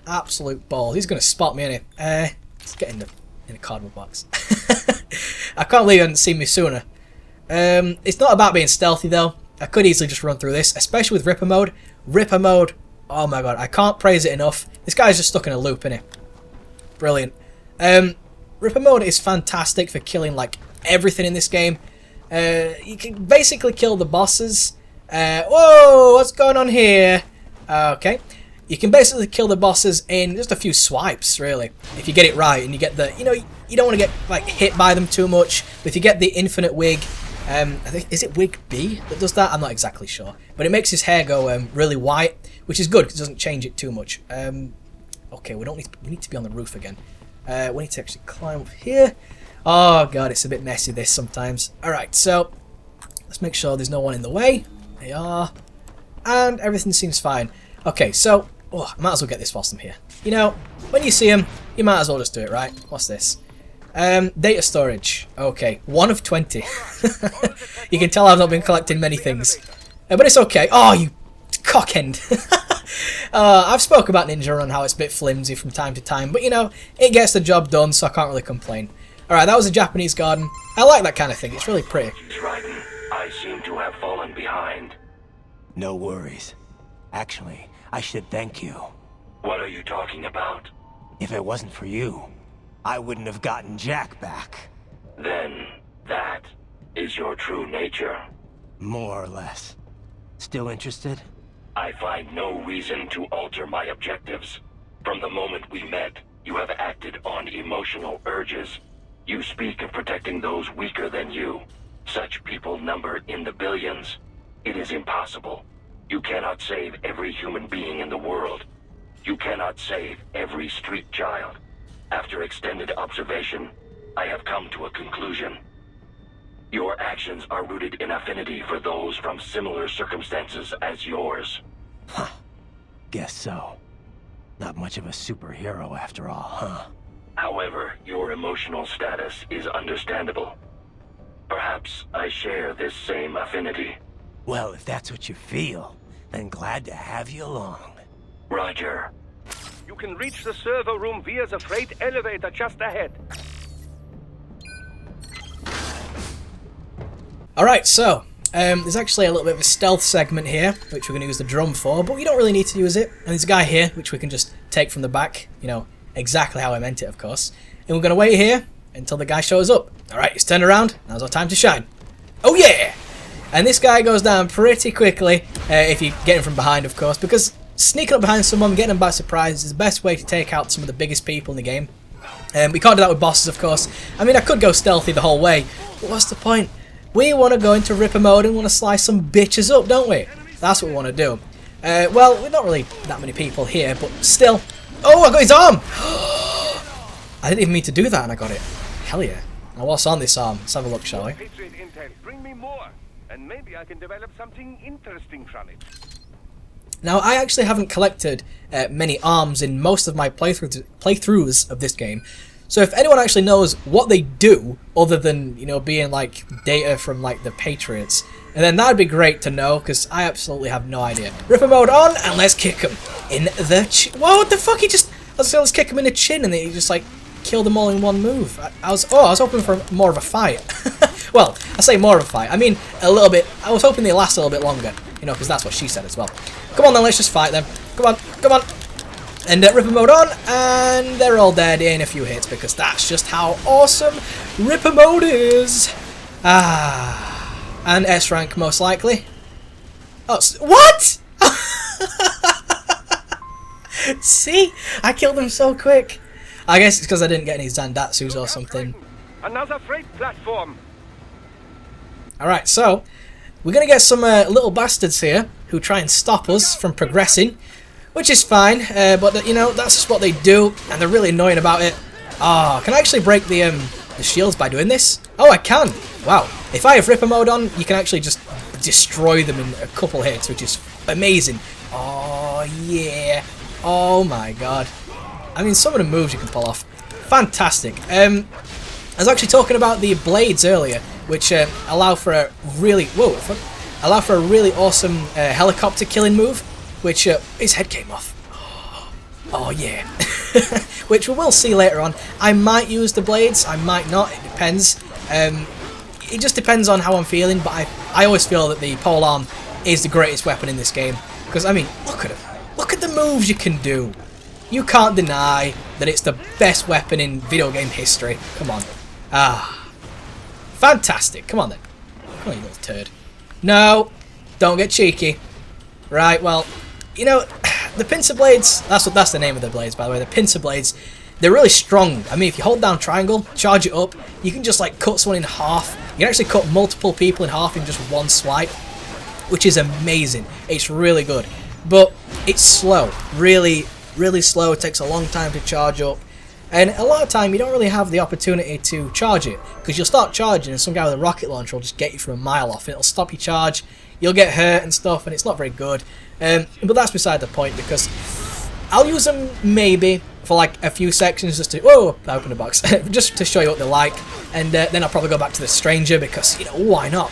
Absolute balls. He's going to spot me, innit? Let's get in the cardboard box. I can't believe you hadn't seen me sooner. It's not about being stealthy, though. I could easily just run through this, especially with Ripper mode. Ripper mode, oh my god, I can't praise it enough. This guy's just stuck in a loop, innit? Brilliant. Ripper mode is fantastic for killing, like, everything in this game. You can basically kill the bosses. Whoa, what's going on here? Okay. You can basically kill the bosses in just a few swipes, really. If you get it right and you get the, you know, you don't want to get, like, hit by them too much. But if you get the infinite wig, I think, is it wig B that does that? I'm not exactly sure. But it makes his hair go really white, which is good because it doesn't change it too much. Okay, we need to be on the roof again. We need to actually climb up here. Oh god, it's a bit messy this sometimes. Alright, so let's make sure there's no one in the way. They are. And everything seems fine. Okay, so I might as well get this whilst I'm here. You know, when you see them, you might as well just do it, right? What's this? Data storage. Okay, 1 of 20. You can tell I've not been collecting many things. But it's okay. Oh, you cockend. I've spoke about Ninja Run, how it's a bit flimsy from time to time, but you know, it gets the job done, so I can't really complain. Alright, that was a Japanese garden. I like that kind of thing, it's really pretty. I seem to have fallen behind. No worries. Actually, I should thank you. What are you talking about? If it wasn't for you, I wouldn't have gotten Jack back. Then, that is your true nature. More or less. Still interested? I find no reason to alter my objectives. From the moment we met, you have acted on emotional urges. You speak of protecting those weaker than you. Such people number in the billions. It is impossible. You cannot save every human being in the world. You cannot save every street child. After extended observation, I have come to a conclusion. Your actions are rooted in affinity for those from similar circumstances as yours. Huh. Guess so. Not much of a superhero after all, huh? However, your emotional status is understandable. Perhaps I share this same affinity. Well, if that's what you feel, then glad to have you along. Roger. You can reach the server room via the freight elevator just ahead. Alright, so, there's actually a little bit of a stealth segment here, which we're going to use the drum for, but we don't really need to use it. And there's a guy here, which we can just take from the back, you know, exactly how I meant it, of course. And we're going to wait here until the guy shows up. Alright, he's turned around, now's our time to shine. Oh yeah! And this guy goes down pretty quickly, if you get him from behind, of course, because sneaking up behind someone, getting them by surprise, is the best way to take out some of the biggest people in the game. We can't do that with bosses, of course. I mean, I could go stealthy the whole way, but what's the point? We want to go into Ripper mode and want to slice some bitches up, don't we? That's what we want to do. Well, we're not really that many people here, but still. Oh, I got his arm! I didn't even mean to do that, and I got it. Hell yeah. Now, what's on this arm? Let's have a look, shall we? Bring me more, and maybe I can develop something interesting from it. Now, I actually haven't collected many arms in most of my playthroughs of this game. So if anyone actually knows what they do, other than, you know, being like data from like the Patriots, and then that'd be great to know, because I absolutely have no idea. Ripper mode on, and let's kick him in the chin. Whoa, what the fuck? Let's kick him in the chin, and then he just like killed them all in one move. I was hoping for more of a fight. Well, I say more of a fight. I mean, a little bit. I was hoping they last a little bit longer, you know, because that's what she said as well. Come on then, let's just fight them. Come on, come on. And Ripper mode on, and they're all dead in a few hits, because that's just how awesome Ripper mode is. And S rank most likely. Oh, what? See? I killed him so quick. I guess it's because I didn't get any Zandatsus or something. Another freight platform. Alright, so we're going to get some little bastards here who try and stop us from progressing, which is fine, but you know, that's just what they do, and they're really annoying about it. Ah, can I actually break the shields by doing this? Oh, I can! Wow. If I have Ripper mode on, you can actually just destroy them in a couple hits, which is amazing. Oh, yeah. Oh my god. I mean, some of the moves you can pull off. Fantastic. I was actually talking about the blades earlier, which allow for a really awesome helicopter killing move, which his head came off. Oh yeah. Which we will see later on. I might use the blades, I might not, it depends. It just depends on how I'm feeling, but I always feel that the polearm is the greatest weapon in this game. Because, I mean, look at it. Look at the moves you can do. You can't deny that it's the best weapon in video game history. Come on. Ah. Fantastic. Come on then. Come on, you little turd. No. Don't get cheeky. Right, well, you know, the pincer blades, that's the name of the blades, by the way. The pincer blades, they're really strong. I mean, if you hold down triangle, charge it up, you can just like cut someone in half. You can actually cut multiple people in half in just one swipe, which is amazing. It's really good. But it's slow. Really, really slow. It takes a long time to charge up. And a lot of time, you don't really have the opportunity to charge it. Because you'll start charging and some guy with a rocket launcher will just get you from a mile off. And it'll stop your charge. You'll get hurt and stuff. And it's not very good. But that's beside the point. Because I'll use them maybe for like a few sections just to... Whoa! I opened a box. Just to show you what they're like. And then I'll probably go back to the Stranger. Because, you know, why not?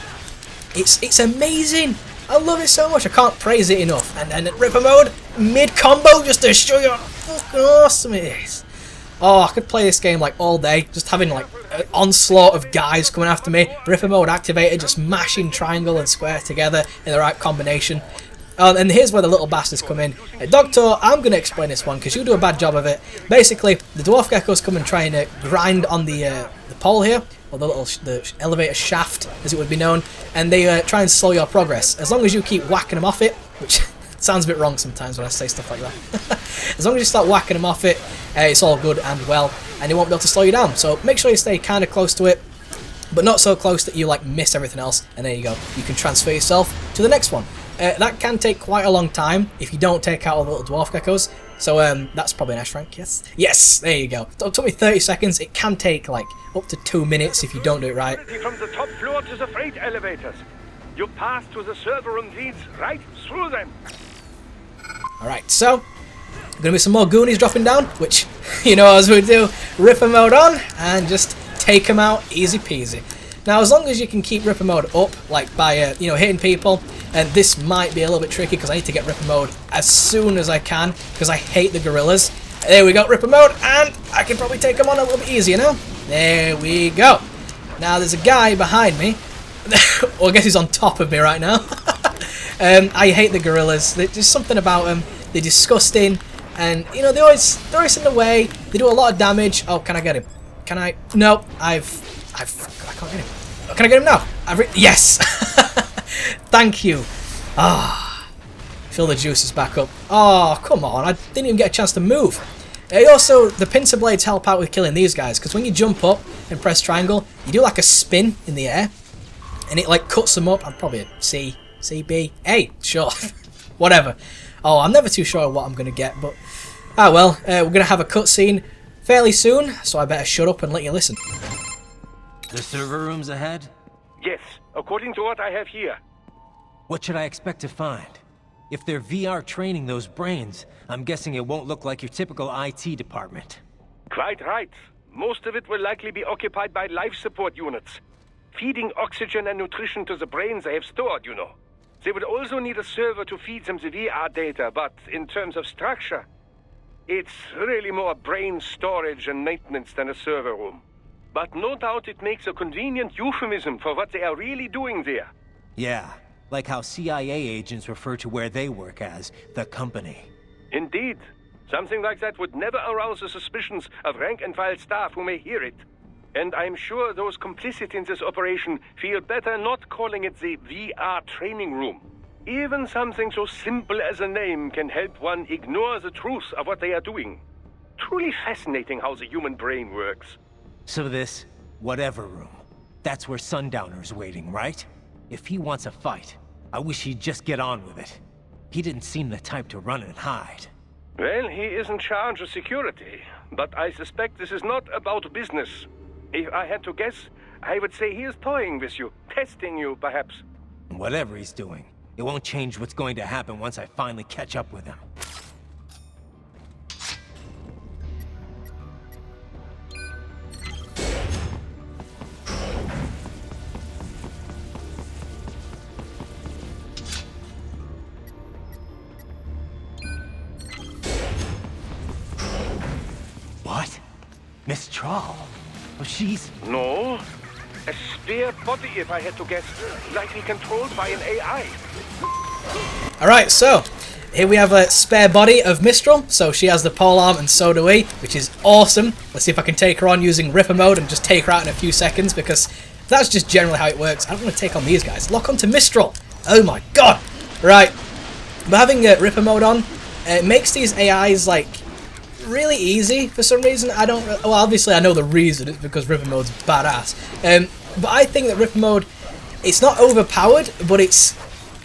It's amazing. I love it so much. I can't praise it enough. And then Ripper mode, mid-combo, just to show you how fucking awesome it is. Oh, I could play this game like all day, just having like an onslaught of guys coming after me. Ripper mode activated, just mashing triangle and square together in the right combination. And here's where the little bastards come in. Doctor, I'm going to explain this one because you do a bad job of it. Basically, the dwarf geckos come and try and grind on the pole here, or the elevator shaft, as it would be known, and they try and slow your progress. As long as you keep whacking them off it, which sounds a bit wrong sometimes when I say stuff like that. As long as you start whacking them off it, it's all good and well, and it won't be able to slow you down. So make sure you stay kind of close to it, but not so close that you like miss everything else. And there you go. You can transfer yourself to the next one. That can take quite a long time if you don't take out all the little dwarf geckos. So that's probably an Ash rank, yes? Yes, there you go. It took me 30 seconds. It can take like up to 2 minutes if you don't do it right. From the top floor to the freight elevators. Your path to the server room leads right through them. Alright, so gonna be some more goonies dropping down, which, you know, as we do, Ripper mode on and just take them out easy peasy. Now, as long as you can keep Ripper mode up, like by, you know, hitting people, and this might be a little bit tricky because I need to get Ripper mode as soon as I can because I hate the gorillas. There we go, Ripper mode, and I can probably take them on a little bit easier now. There we go. Now, there's a guy behind me. Well, I guess he's on top of me right now. I hate the gorillas. There's just something about them. They're disgusting, and, you know, they're always in the way. They do a lot of damage. Oh, can I get him? Can I? No, I can't get him. Oh, can I get him now? Yes! Thank you. Ah, fill the juices back up. Oh, come on. I didn't even get a chance to move. Also, the pincer blades help out with killing these guys, because when you jump up and press triangle, you do like a spin in the air, and it like cuts them up. I'm probably a C, B, A, sure. Whatever. Oh, I'm never too sure what I'm going to get, but... Ah, well, we're going to have a cutscene fairly soon, so I better shut up and let you listen. The server room's ahead? Yes, according to what I have here. What should I expect to find? If they're VR training those brains, I'm guessing it won't look like your typical IT department. Quite right. Most of it will likely be occupied by life support units. Feeding oxygen and nutrition to the brains they have stored, you know. They would also need a server to feed them the VR data, but in terms of structure, it's really more brain storage and maintenance than a server room. But no doubt it makes a convenient euphemism for what they are really doing there. Yeah, like how CIA agents refer to where they work as the company. Indeed. Something like that would never arouse the suspicions of rank-and-file staff who may hear it. And I'm sure those complicit in this operation feel better not calling it the VR training room. Even something so simple as a name can help one ignore the truth of what they are doing. Truly fascinating how the human brain works. So this, whatever room, that's where Sundowner's waiting, right? If he wants a fight, I wish he'd just get on with it. He didn't seem the type to run and hide. Well, he is in charge of security, but I suspect this is not about business. If I had to guess, I would say he is toying with you, testing you, perhaps. Whatever he's doing, it won't change what's going to happen once I finally catch up with him. Miss Trawl. Oh, she's... No. A spare body, if I had to guess. Likely controlled by an AI. Alright, so here we have a spare body of Mistral. So she has the polearm and so do we, which is awesome. Let's see if I can take her on using Ripper mode and just take her out in a few seconds, because that's just generally how it works. I don't want to take on these guys. Lock onto Mistral. Oh my god. Right. But having Ripper mode on, it makes these AIs like really easy for some reason. I don't... Well, obviously I know the reason. It's because Ripper mode's badass. But I think that Ripper mode, it's not overpowered, but it's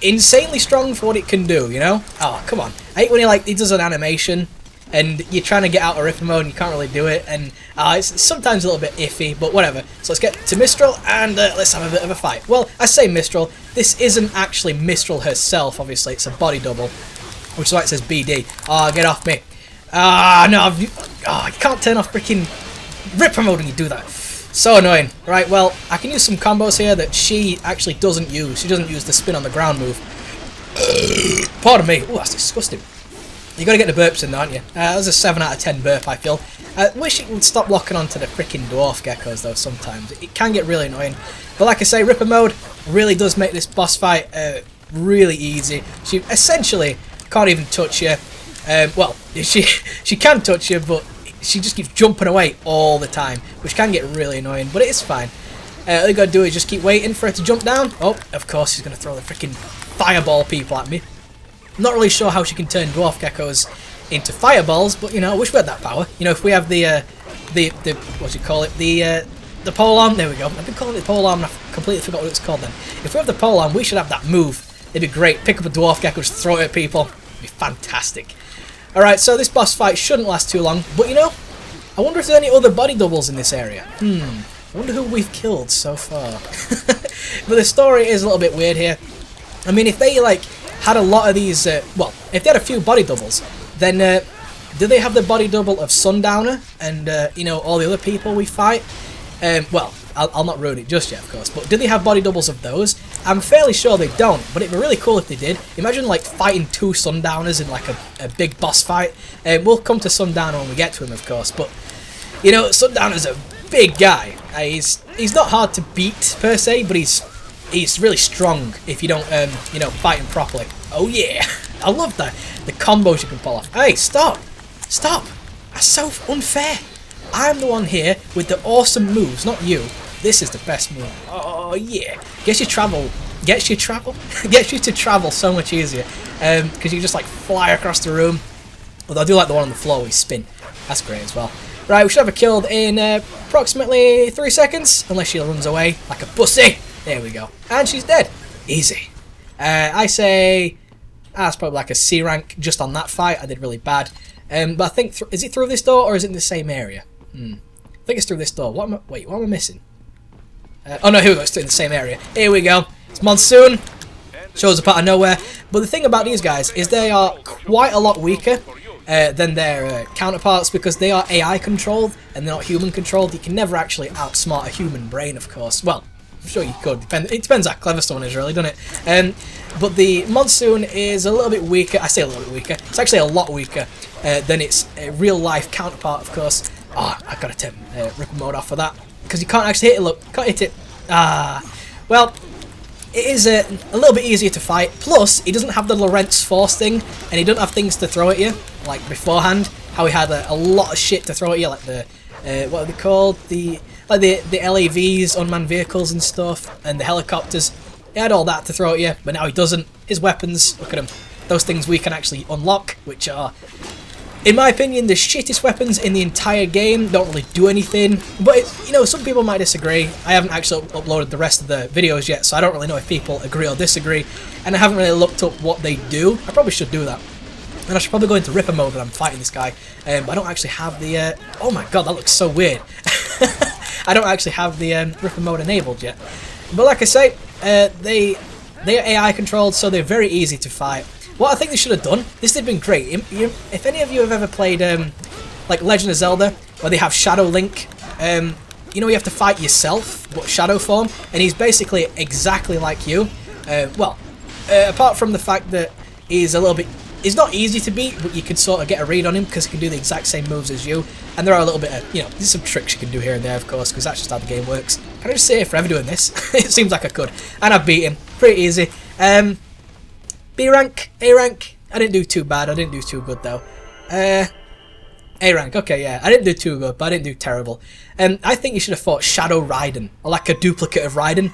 insanely strong for what it can do, you know? Oh, come on. I hate when he does an animation and you're trying to get out of Ripper mode and you can't really do it, and it's sometimes a little bit iffy, but whatever. So let's get to Mistral and let's have a bit of a fight. Well, I say Mistral. This isn't actually Mistral herself, obviously. It's a body double, which is why it says BD. Oh, get off me. Ah, no. You can't turn off freaking Ripper mode when you do that. So annoying. Right, well, I can use some combos here that she actually doesn't use. She doesn't use the spin on the ground move. Pardon me. Oh, that's disgusting. You got to get the burps in, aren't you? That was a 7 out of 10 burp, I feel. I wish it would stop locking onto the freaking dwarf geckos, though, sometimes. It can get really annoying. But like I say, Ripper mode really does make this boss fight really easy. She essentially can't even touch you. Well, she can touch you, but she just keeps jumping away all the time, which can get really annoying, but it is fine. All you gotta do is just keep waiting for her to jump down. Oh, of course, she's gonna throw the freaking fireball people at me. I'm not really sure how she can turn dwarf geckos into fireballs, but you know, I wish we had that power. You know, if we have the what do you call it? The polearm. There we go. I've been calling it the polearm and I completely forgot what it's called then. If we have the polearm, we should have that move. It'd be great. Pick up a dwarf gecko, just throw it at people. It'd be fantastic. Alright, so this boss fight shouldn't last too long, but you know, I wonder if there's any other body doubles in this area. I wonder who we've killed so far. But the story is a little bit weird here. I mean, if they had a lot of these, well, if they had a few body doubles, then do they have the body double of Sundowner and you know, all the other people we fight? Well, I'll not ruin it just yet, of course, but do they have body doubles of those? I'm fairly sure they don't, but it'd be really cool if they did. Imagine fighting 2 Sundowners in a big boss fight. We'll come to Sundowner when we get to him, of course, but you know, Sundowner's a big guy. He's not hard to beat per se, but he's really strong if you don't you know, fight him properly. Oh yeah, I love that, the combos you can pull off. Hey, stop, that's so unfair. I'm the one here with the awesome moves, not you. This is the best move. Oh yeah, gets you to travel so much easier, because you just fly across the room. Although I do like the one on the floor where you spin. That's great as well. Right, we should have her killed in approximately 3 seconds, unless she runs away like a pussy. There we go, and she's dead. Easy. I say that's probably a C rank just on that fight. I did really bad. But I think is it through this door or is it in the same area? I think it's through this door. What am I missing? Oh no, here we go. It's in the same area. Here we go. It's Monsoon. Shows up out of nowhere. But the thing about these guys is they are quite a lot weaker than their counterparts, because they are AI controlled and they're not human controlled. You can never actually outsmart a human brain, of course. Well, I'm sure you could. It depends how clever someone is, really, doesn't it? But the Monsoon is a little bit weaker. I say a little bit weaker. It's actually a lot weaker than its real-life counterpart, of course. Oh, I've got to turn Ripper mode off for that, because you can't actually hit it. Look, can't hit it. Well, it is a little bit easier to fight. Plus, he doesn't have the Lorentz Force thing, and he doesn't have things to throw at you like beforehand. How he had a lot of shit to throw at you, like the what are they called? The LAVs, unmanned vehicles and stuff, and the helicopters. He had all that to throw at you, but now he doesn't. His weapons, look at him. Those things we can actually unlock, which are, in my opinion, the shittest weapons in the entire game. Don't really do anything. But, you know, some people might disagree. I haven't actually uploaded the rest of the videos yet, so I don't really know if people agree or disagree. And I haven't really looked up what they do. I probably should do that. And I should probably go into Ripper mode when I'm fighting this guy. But I don't actually have the... oh my god, that looks so weird. I don't actually have the Ripper mode enabled yet. But like I say, they are AI controlled, so they're very easy to fight. What I think they should have done, this would have been great. If any of you have ever played like Legend of Zelda, where they have Shadow Link, you know, you have to fight yourself, but shadow form, and he's basically exactly like you. Well, apart from the fact that he's a little bit He's not easy to beat, but you can sort of get a read on him because he can do the exact same moves as you. And there are a little bit of, there's some tricks you can do here and there, of course, because that's just how the game works. Can I just sit here forever doing this? It seems like I could. And I've beat him. Pretty easy. B rank, A rank. I didn't do too bad. I didn't do too good, though. A rank, okay, yeah. I didn't do too good, but I didn't do terrible. I think you should have fought Shadow Raiden, or like a duplicate of Raiden,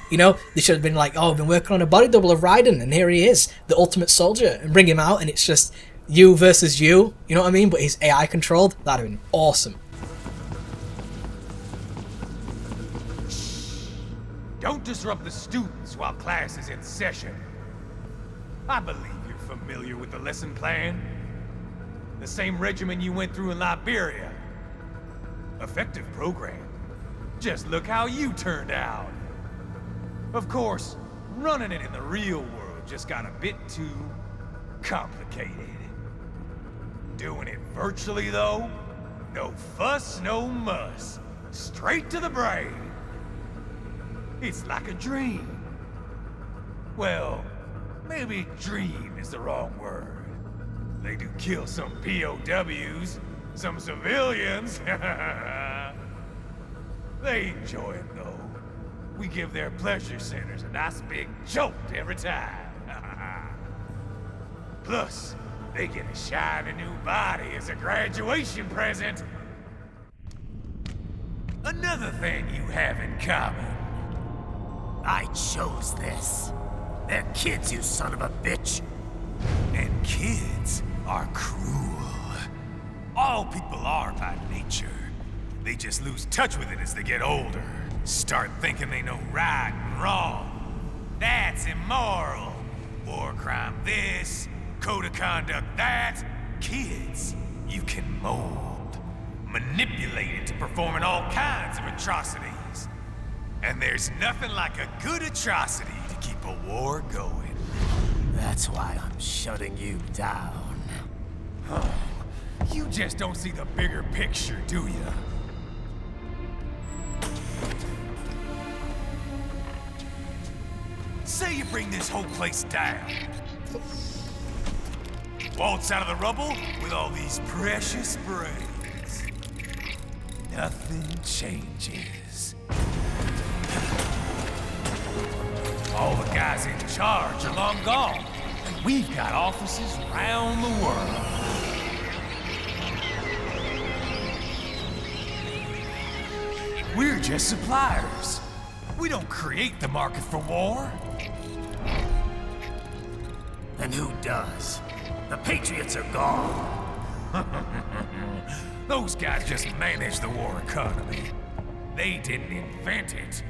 They should have been like, oh, I've been working on a body double of Raiden, and here he is, the ultimate soldier, and bring him out, and it's just you versus you, you know what I mean? But he's AI controlled. That'd have been awesome. Don't disrupt the students while class is in session. I believe you're familiar with the lesson plan. The same regimen you went through in Liberia. Effective program. Just look how you turned out. Of course, running it in the real world just got a bit too complicated. Doing it virtually, though, no fuss, no muss. Straight to the brain. It's like a dream. Well, maybe dream is the wrong word. They do kill some POWs, some civilians. They enjoy it, though. We give their pleasure centers a nice big jolt every time. Plus, they get a shiny new body as a graduation present. Another thing you have in common. I chose this. They're kids, you son of a bitch. And kids are cruel. All people are by nature. They just lose touch with it as they get older. Start thinking they know right and wrong. That's immoral. War crime this, code of conduct that. Kids, you can mold, manipulate into performing all kinds of atrocities. And there's nothing like a good atrocity to keep a war going. That's why I'm shutting you down. You just don't see the bigger picture, do you? Say you bring this whole place down. Waltz out of the rubble with all these precious brains. Nothing changes. All the guys in charge are long gone, and we've got offices around the world. We're just suppliers. We don't create the market for war. And who does? The Patriots are gone. Those guys just manage the war economy. They didn't invent it.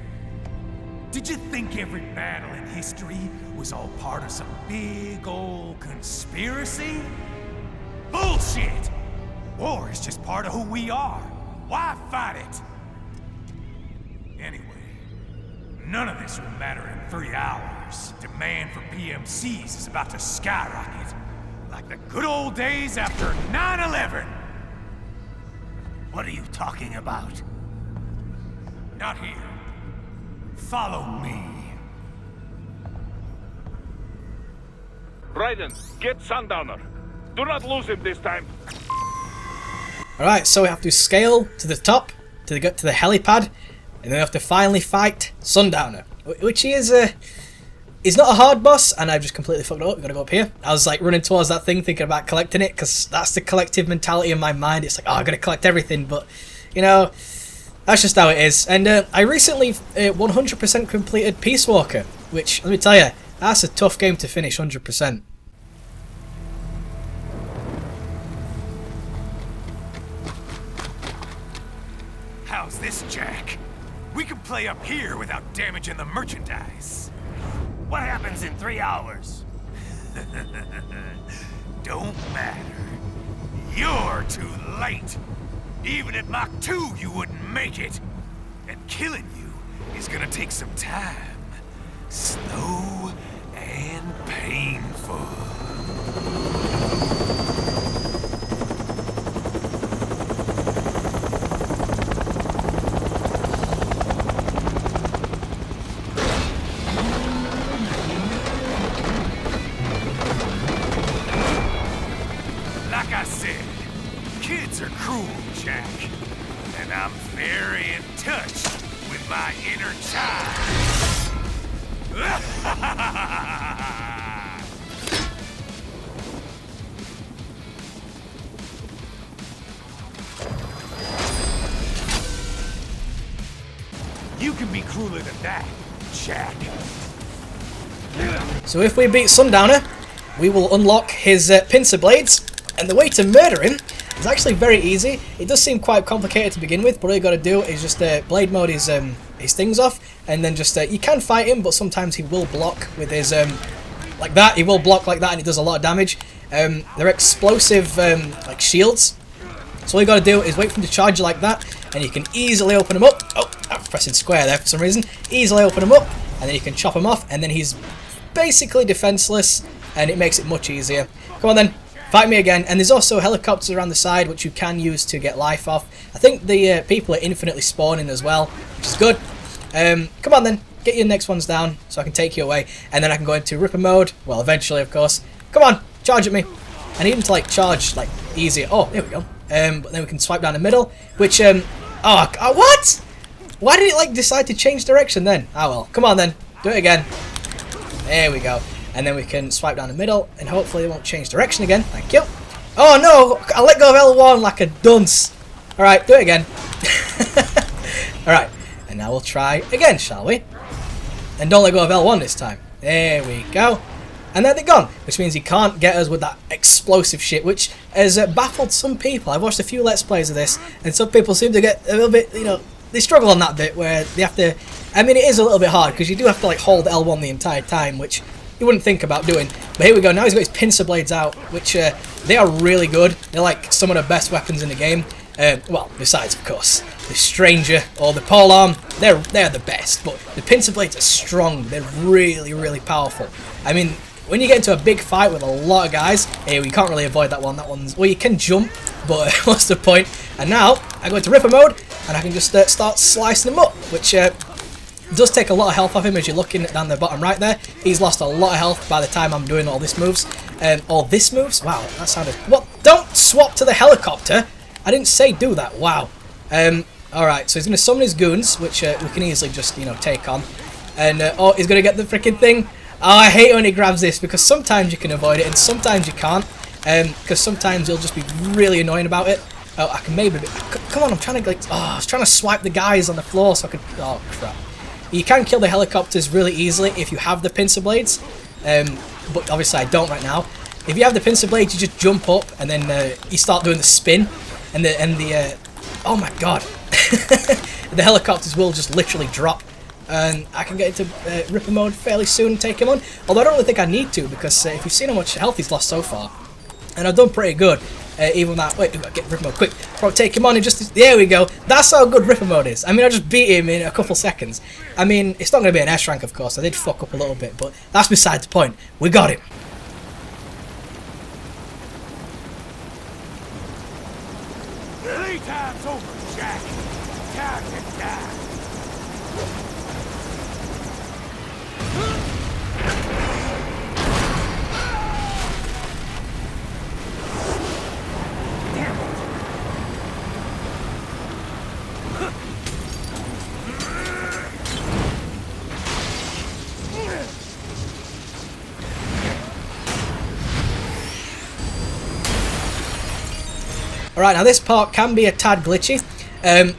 Did you think every battle in history was all part of some big old conspiracy? Bullshit! War is just part of who we are. Why fight it? Anyway, none of this will matter in 3 hours. Demand for PMCs is about to skyrocket. Like the good old days after 9/11. What are you talking about? Not here. Follow me. Raiden, get Sundowner. Do not lose him this time. Alright, so we have to scale to the top to get to the helipad, and then we have to finally fight Sundowner, which is he's not a hard boss, and I've just completely fucked it up. We've got to go up here. I was like running towards that thing thinking about collecting it, because that's the collective mentality in my mind. It's like, oh, I've got to collect everything, but that's just how it is. And I recently 100% completed Peace Walker, which, let me tell you, that's a tough game to finish 100%. How's this, Jack? We can play up here without damaging the merchandise. What happens in 3 hours? Don't matter. You're too late. Even at Mach 2, you wouldn't make it. And killing you is gonna take some time. Slow and painful. Jack. And I'm very in touch with my inner child. You can be crueler than that, Jack. So if we beat Sundowner, we will unlock his pincer blades, and the way to murder him is actually very easy. It does seem quite complicated to begin with, but all you got to do is just blade mode his things off, and then just you can fight him, but sometimes he will block with his like that. He will block like that, and he does a lot of damage. They're explosive like shields. So all you got to do is wait for him to charge you like that, and you can easily open him up. Oh, I'm pressing square there for some reason. Easily open him up, and then you can chop him off, and then he's basically defenseless, and it makes it much easier. Come on then, fight me again. And there's also helicopters around the side which you can use to get life off. I think the people are infinitely spawning as well, which is good. Come on then, get your next ones down so I can take you away, and then I can go into Ripper mode. Well, eventually, of course. Come on, charge at me. I need him to like charge like easier. Oh, there we go. But then we can swipe down the middle, which what? Why did it like decide to change direction then? Ah well, come on then, do it again. There we go. And then we can swipe down the middle, and hopefully it won't change direction again. Thank you. Oh no, I let go of L1 like a dunce. Alright, do it again. Alright, and now we'll try again, shall we? And don't let go of L1 this time. There we go. And there they're gone, which means he can't get us with that explosive shit, which has baffled some people. I've watched a few Let's Plays of this, and some people seem to get a little bit, you know, they struggle on that bit where they have to, I mean, it is a little bit hard, because you do have to like hold L1 the entire time, which you wouldn't think about doing. But here we go, now he's got his pincer blades out, which they are really good. They're like some of the best weapons in the game. Well, besides, of course, the Stranger or the Polearm, they're the best, but the pincer blades are strong. They're really, really powerful. I mean, when you get into a big fight with a lot of guys, you can't really avoid that one. That one's, well, you can jump, but what's the point? And now I go into Ripper mode, and I can just start slicing them up, which does take a lot of health off him. As you're looking down the bottom right there, he's lost a lot of health by the time I'm doing all this moves. All this moves? Wow, that sounded... What? Don't swap to the helicopter! I didn't say do that. Wow. Alright, so he's going to summon his goons, which we can easily just, you know, take on. And, oh, he's going to get the freaking thing. Oh, I hate when he grabs this, because sometimes you can avoid it, and sometimes you can't. Because sometimes he'll just be really annoying about it. Oh, I can maybe... Come on, I'm trying to, like... Oh, I was trying to swipe the guys on the floor so I could... Oh, crap. You can kill the helicopters really easily if you have the pincer blades. But obviously I don't right now. If you have the pincer blades, you just jump up, and then you start doing the spin. And the oh my god. The helicopters will just literally drop. And I can get into Ripper mode fairly soon and take him on. Although I don't really think I need to, because if you've seen how much health he's lost so far, and I've done pretty good, even that... Wait, get Ripper mode quick. Probably take him on and just... There we go. That's how good Ripper mode is. I mean, I just beat him in a couple seconds. I mean, it's not going to be an S rank, of course. I did fuck up a little bit, but that's beside the point. We got him. Playtime's over, Jack. Time to die. Alright, now this part can be a tad glitchy,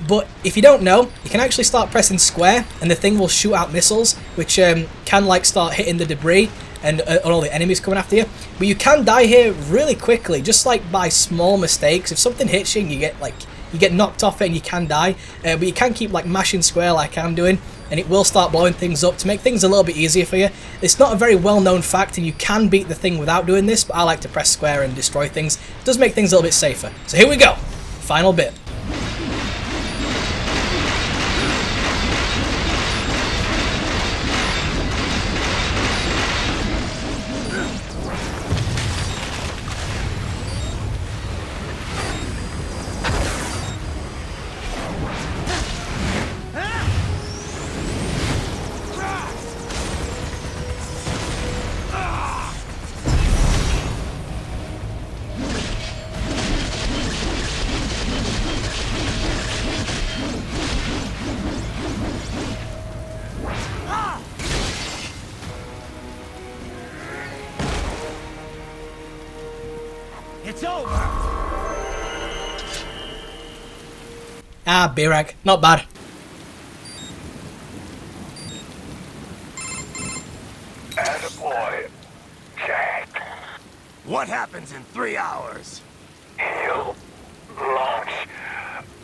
but if you don't know, you can actually start pressing square and the thing will shoot out missiles, which can like start hitting the debris and all the enemies coming after you. But you can die here really quickly, just like by small mistakes. If something hits you and you get knocked off it and you can die, but you can keep like mashing square like I'm doing, and it will start blowing things up to make things a little bit easier for you. It's not a very well-known fact, and you can beat the thing without doing this, but I like to press square and destroy things. It does make things a little bit safer. So here we go. Final bit. Ah, B-Rag. Not bad. Attaboy, Jack. What happens in 3 hours? He'll launch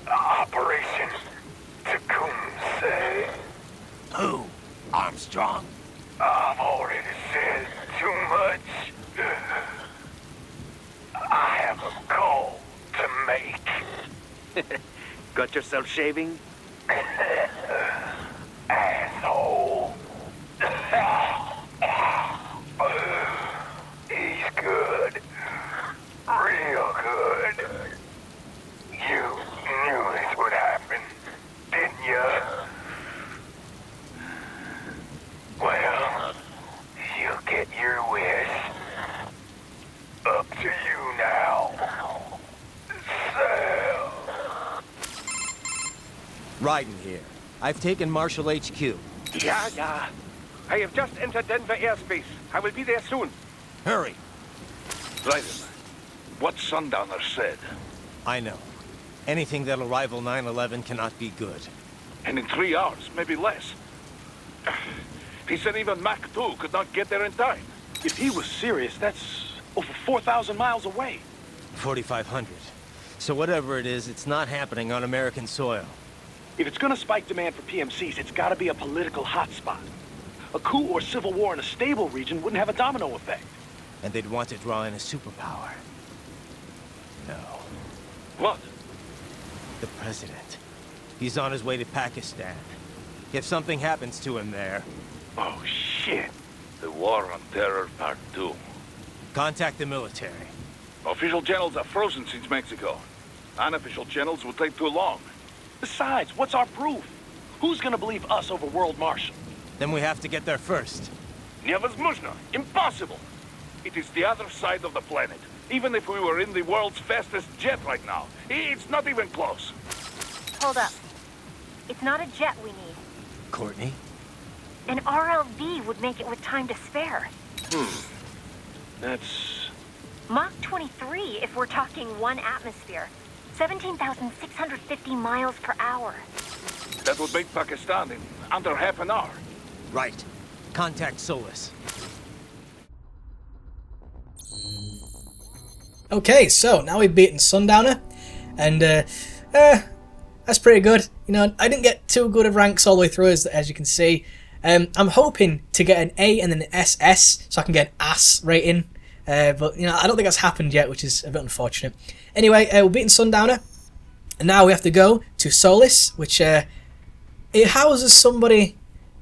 Operation Tecumseh. Who? Armstrong? I've already said too much. I have a call to make. Got yourself shaving? Asshole. He's good. Real good. You knew this would happen, didn't you? Well, you get your wish. Up to you now. Sam. Raiden here. I've taken Marshall HQ. Yeah. I have just entered Denver airspace. I will be there soon. Hurry. Raiden, what Sundowner said, I know. Anything that'll rival 9/11 cannot be good. and in 3 hours, maybe less. He said even Mach 2 could not get there in time. If he was serious, that's over 4,000 miles away. 4,500. So whatever it is, it's not happening on American soil. If it's gonna spike demand for PMCs, it's gotta be a political hotspot. A coup or civil war in a stable region wouldn't have a domino effect. And they'd want to draw in a superpower. No. What? The president. He's on his way to Pakistan. If something happens to him there, Oh, shit. The War on Terror Part 2. contact the military. Official channels are frozen since Mexico. Unofficial channels will take too long. Besides, what's our proof? Who's gonna believe us over World Marshal? Then we have to get there first. Невозможно. Impossible. It is the other side of the planet. Even if we were in the world's fastest jet right now, it's not even close. Hold up. It's not a jet we need. Courtney? An RLV would make it with time to spare. That's... Mach 23 if we're talking 1 atmosphere. 17,650 miles per hour. That would make Pakistan in under half an hour. Right. Contact Solus. Okay, so now we've beaten Sundowner, and that's pretty good. You know, I didn't get too good of ranks all the way through, as you can see. I'm hoping to get an A and then an SS, so I can get an ass rating. But, you know, I don't think that's happened yet, which is a bit unfortunate. Anyway, we've beaten Sundowner, and now we have to go to Solus, which it houses somebody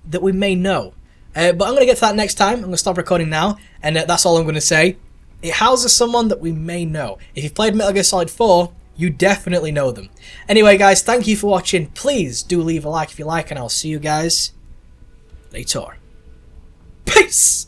that we may know. But I'm going to get to that next time. I'm going to stop recording now, and that's all I'm going to say. It houses someone that we may know. If you've played Metal Gear Solid 4, you definitely know them. Anyway, guys, thank you for watching. Please do leave a like if you like, and I'll see you guys later. Peace!